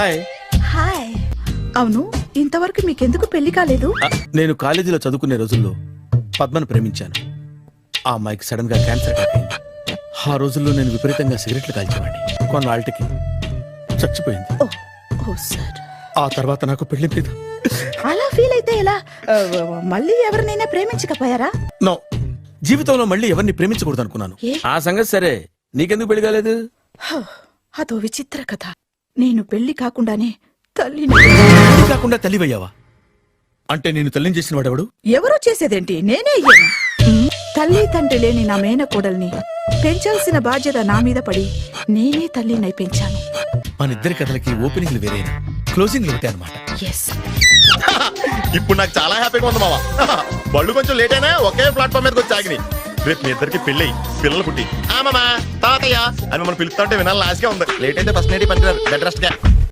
Hi. Hi. అవును, ఇంతవరకు మీకెందుకు పెళ్లి కాలేదు? నేను కాలేజీలో చదువుకునే రోజుల్లో పద్మను ప్రేమించాను. ఆ అమ్మాయికి సడన్ గా క్యాన్సర్ అటాక్ అయింది. ఆ రోజుల్లో నేను విపరీతంగా సిగరెట్లు కాల్చేవాడిని. కొన్నాళ్ళకి చచ్చిపోయింది. ఓ సార్. ఆ తర్వాత నాకు పెళ్లి మీద అలా ఫీల్ అయితే ఎలా? మళ్ళీ ఎవరినైనా ప్రేమించకపోయారా? నో, జీవితంలో మళ్ళీ ఎవరిని ప్రేమించకూడదు అనుకున్నాను. ఏ? ఆ సంగతి సరే, నీకెందుకు పెళ్లి కాలేదు? అదో విచిత్ర కథ. నేను పెళ్లి కాకుండానే తల్లిని. పెళ్లి కాకుండా తల్లివయ్యావా? అంటే నేను తల్లిని చేసిన వాడెవడు? ఎవరో చేసేదేంటి, నేనే అయ్యాను. తల్లి తండ్రి లేని నా మేనకోడల్ని పెంచాల్సిన బాధ్యత నా మీద పడి నేనే తల్లినై పెంచాను. మన ఇద్దరి కథలకి ఓపెనింగ్లు వేరేనా, క్లోజింగ్లు ఒకటే అనమాట. ఎస్. ఇప్పుడు నాకు చాలా హ్యాపీగా ఉంది మావా. బళ్ళు కొంచెం లేట్ అయినా ఒకే ప్లాట్ఫామ్ మీదకి వచ్చి ఆగినాయి. రేపు మీ ఇద్దరికి పెళ్ళి పిల్లలు పుట్టి మామా తాతయ్య అని మనం పిలుస్తుంటే వినాలి లాస్ట్ గా ఉంది. లేట్ అయితే ఫస్ట్ నైట్ పనికిరారు, బెడ్ రెస్ట్ గా.